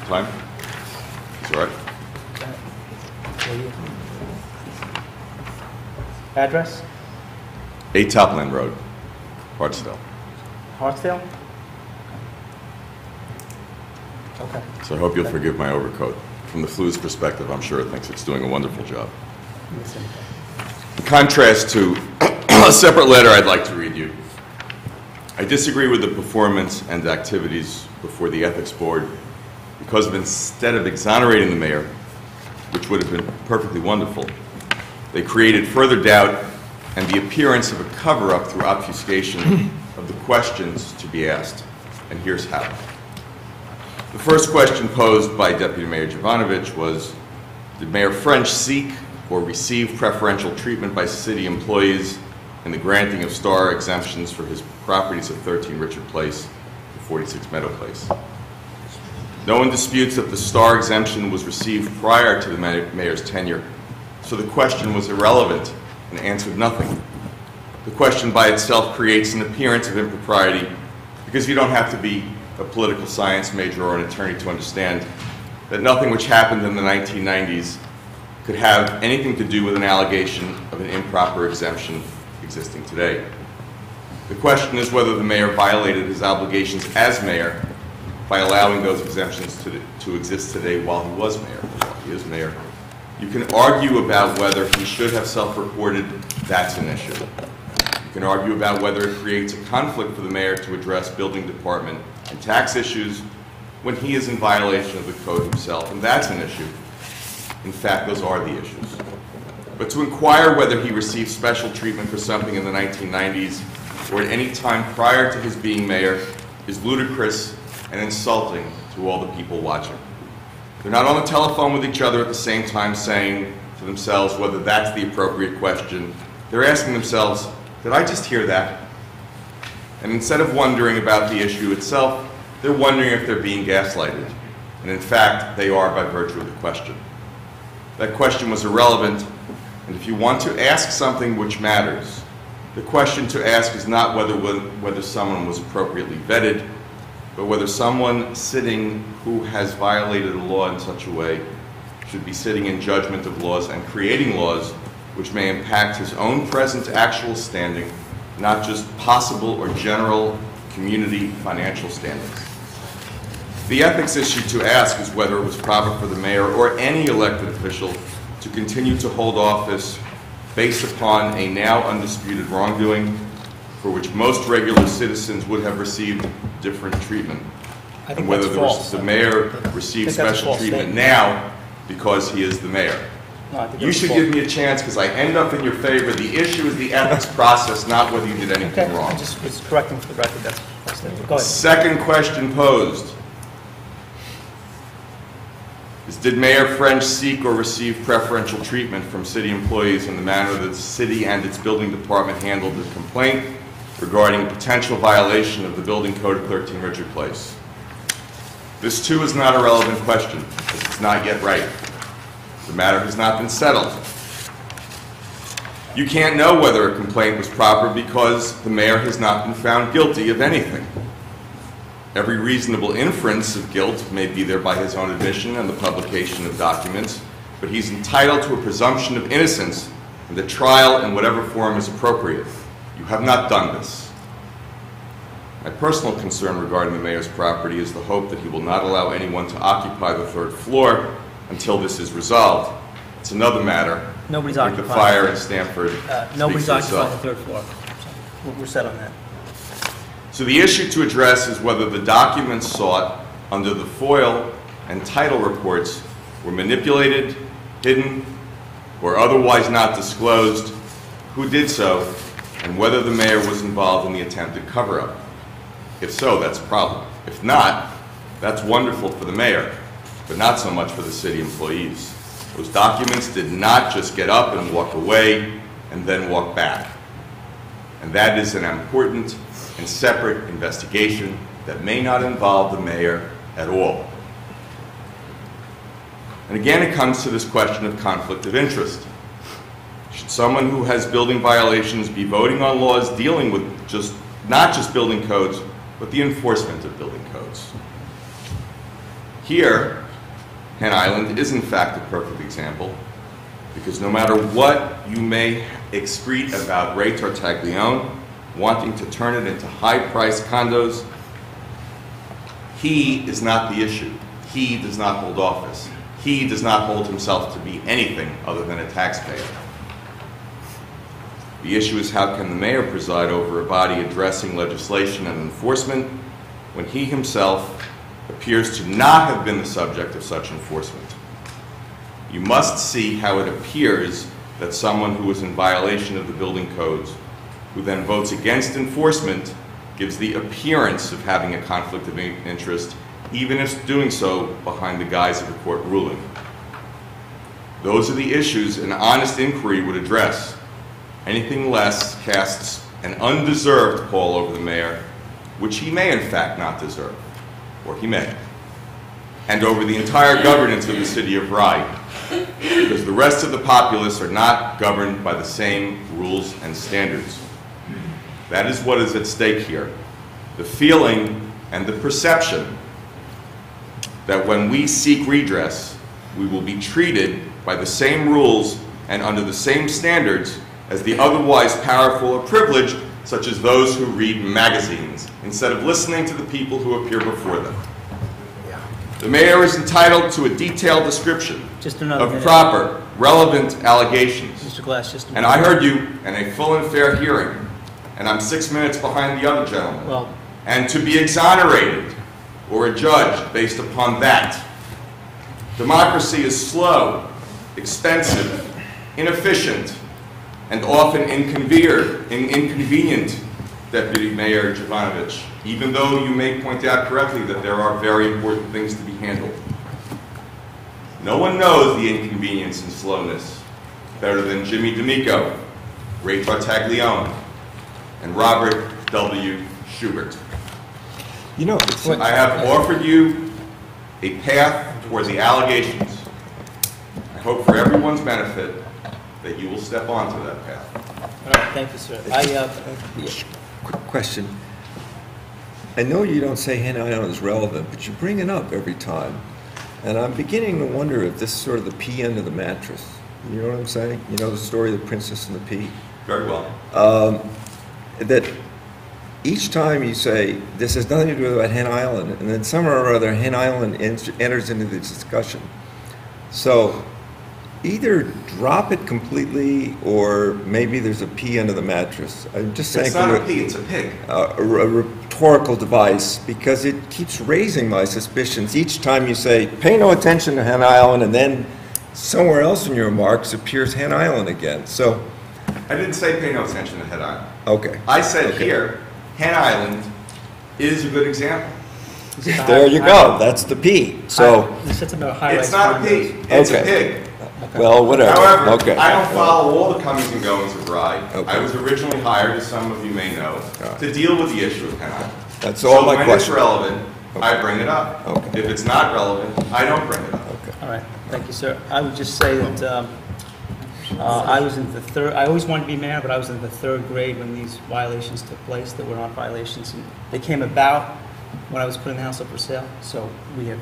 Time? It's all right. Address? 8 Topland Road, Hartsdale. Hartsdale? Okay. So I hope you'll forgive my overcoat. From the flu's perspective, I'm sure it thinks it's doing a wonderful job. In contrast to a separate letter I'd like to read you, I disagree with the performance and activities before the Ethics Board because instead of exonerating the mayor, which would have been perfectly wonderful, they created further doubt and the appearance of a cover-up through obfuscation of the questions to be asked. And here's how. The first question posed by Deputy Mayor Jovanovich was, did Mayor French seek or receive preferential treatment by city employees in the granting of star exemptions for his properties at 13 Richard Place and 46 Meadow Place? No one disputes that the star exemption was received prior to the mayor's tenure, so the question was irrelevant and answered nothing. The question by itself creates an appearance of impropriety because you don't have to be a political science major or an attorney to understand that nothing which happened in the 1990s could have anything to do with an allegation of an improper exemption existing today. The question is whether the mayor violated his obligations as mayor by allowing those exemptions to exist today while he was mayor. While he is mayor. You can argue about whether he should have self-reported. That's an issue. You can argue about whether it creates a conflict for the mayor to address building department and tax issues when he is in violation of the code himself, and that's an issue. In fact, those are the issues. But to inquire whether he received special treatment for something in the 1990s or at any time prior to his being mayor is ludicrous and insulting to all the people watching. They're not on the telephone with each other at the same time saying to themselves whether that's the appropriate question. They're asking themselves, did I just hear that? And instead of wondering about the issue itself, they're wondering if they're being gaslighted. And in fact, they are by virtue of the question. That question was irrelevant, and if you want to ask something which matters, the question to ask is not whether someone was appropriately vetted, but whether someone sitting who has violated a law in such a way should be sitting in judgment of laws and creating laws which may impact his own present actual standing, not just possible or general community financial standings. The ethics issue to ask is whether it was proper for the mayor or any elected official to continue to hold office based upon a now undisputed wrongdoing for which most regular citizens would have received different treatment. And whether the mayor received special treatment now because he is the mayor. No, you should give me a chance because I end up in your favor. The issue is the ethics process, not whether you did anything wrong. I just was correcting for the record. That's it. Go ahead. Second question posed is, did Mayor French seek or receive preferential treatment from city employees in the manner that the city and its building department handled the complaint regarding a potential violation of the building code of 13 Richard Place? This too is not a relevant question because it's not yet right. The matter has not been settled. You can't know whether a complaint was proper because the mayor has not been found guilty of anything. Every reasonable inference of guilt may be there by his own admission and the publication of documents, but he's entitled to a presumption of innocence and the trial in whatever form is appropriate. You have not done this. My personal concern regarding the mayor's property is the hope that he will not allow anyone to occupy the 3rd floor until this is resolved. It's another matter. Nobody's like the occupying fire in Stanford. Nobody's occupying the 3rd floor. So we're set on that. So the issue to address is whether the documents sought under the FOIL and title reports were manipulated, hidden, or otherwise not disclosed, who did so, and whether the mayor was involved in the attempted cover-up. If so, that's a problem. If not, that's wonderful for the mayor, but not so much for the city employees. Those documents did not just get up and walk away and then walk back. And that is an important and separate investigation that may not involve the mayor at all. And again, it comes to this question of conflict of interest. Should someone who has building violations be voting on laws dealing with not just building codes, but the enforcement of building codes? Here, Hen Island is in fact a perfect example, because no matter what you may excrete about Ray Tartaglione wanting to turn it into high-priced condos, he is not the issue. He does not hold office. He does not hold himself to be anything other than a taxpayer. The issue is, how can the mayor preside over a body addressing legislation and enforcement when he himself appears to not have been the subject of such enforcement? You must see how it appears that someone who is in violation of the building codes, who then votes against enforcement, gives the appearance of having a conflict of interest, even if doing so behind the guise of a court ruling. Those are the issues an honest inquiry would address. Anything less casts an undeserved pall over the mayor, which he may in fact not deserve, or he may, and over the entire governance of the city of Rye, because the rest of the populace are not governed by the same rules and standards. That is what is at stake here. The feeling and the perception that when we seek redress, we will be treated by the same rules and under the same standards as the otherwise powerful or privileged, such as those who read magazines, instead of listening to the people who appear before them. The mayor is entitled to a detailed description of proper, relevant allegations. Mr. Glass, just a minute. And I heard you in a full and fair hearing, and I'm 6 minutes behind the other gentleman. Well, and to be exonerated or adjudged based upon that. Democracy is slow, expensive, inefficient, and often inconvenient, Deputy Mayor Jovanovich, even though you may point out correctly that there are very important things to be handled. No one knows the inconvenience and slowness better than Jimmy D'Amico, Ray Tartaglione, and Robert W. Schubert. You know, I have offered you a path toward the allegations. I hope for everyone's benefit that you will step onto that path. all right, thank you, sir. quick question. I know you don't say Hen Island is relevant, but you bring it up every time. And I'm beginning to wonder if this is sort of the pea end of the mattress. You know what I'm saying? You know the story of the princess and the pea? Very well. That each time you say, this has nothing to do with Hen Island, and then somehow or other Hen Island enters into the discussion. So either drop it completely, or maybe there's a pea under the mattress. I'm just saying. It's not a pea, it's a pig. A rhetorical device, because it keeps raising my suspicions. Each time you say, pay no attention to Hen Island, and then somewhere else in your remarks appears Hen Island again. So I didn't say pay no attention to Hen Island. okay. I said here, Hen Island is a good example. There you go. That's the P. So You said something about high-rise It's not a condos. pea, it's a Okay. pig. well, whatever. However, Okay. I don't follow all the comings and goings of Rye. Okay. I was originally hired, as some of you may know, to deal with the issue of Hen Island. That's all my So when question. it's relevant, Okay. I bring it up. Okay. If it's not relevant, I don't bring it up. Okay. All right, thank you, sir. I would just say that I was in the third, I always wanted to be mayor, but I was in the third grade when these violations took place that were not violations. And they came about when I was putting the house up for sale, so we are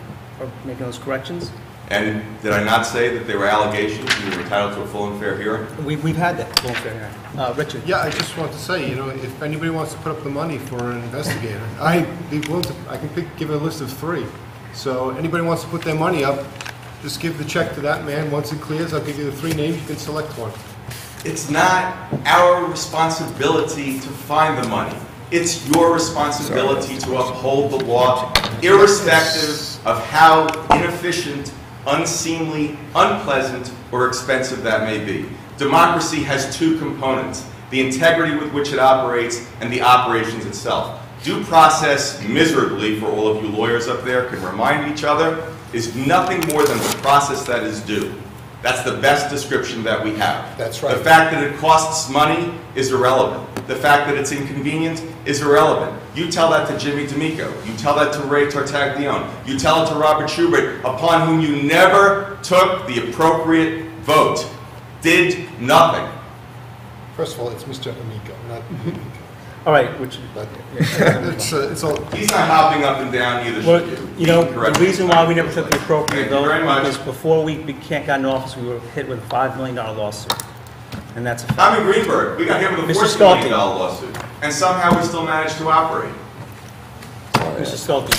making those corrections. And did I not say that they were allegations and you were entitled to a full and fair hearing? We've had that full and fair hearing. Richard? Yeah, I just want to say, you know, if anybody wants to put up the money for an investigator, I'd be willing to, I can give a list of 3. So anybody wants to put their money up, just give the check to that man. Once it clears, I'll give you the 3 names, you can select one. It's not our responsibility to find the money. It's your responsibility to uphold the law, irrespective of how inefficient, unseemly, unpleasant, or expensive that may be. Democracy has 2 components: the integrity with which it operates and the operations itself. Due process, miserably, for all of you lawyers up there can remind each other, is nothing more than the process that is due. That's the best description that we have. That's right. The fact that it costs money is irrelevant. The fact that it's inconvenient is irrelevant. You tell that to Jimmy D'Amico. You tell that to Ray Tartaglione. You tell it to Robert Schubert, upon whom you never took the appropriate vote. Did nothing. First of all, it's Mr. Amico, not Amico. All right, Richard. It's all, He's not hopping up and down, neither Well, should you. you know, Correct the me. reason why we never took the appropriate Thank you vote very much. is before we got in office, we were hit with a $5 million lawsuit. And that's a fact. I'm in Greenberg. We got hit with a Mr. $14 million Schulte. lawsuit, and somehow we still managed to operate. Mr. Schulte,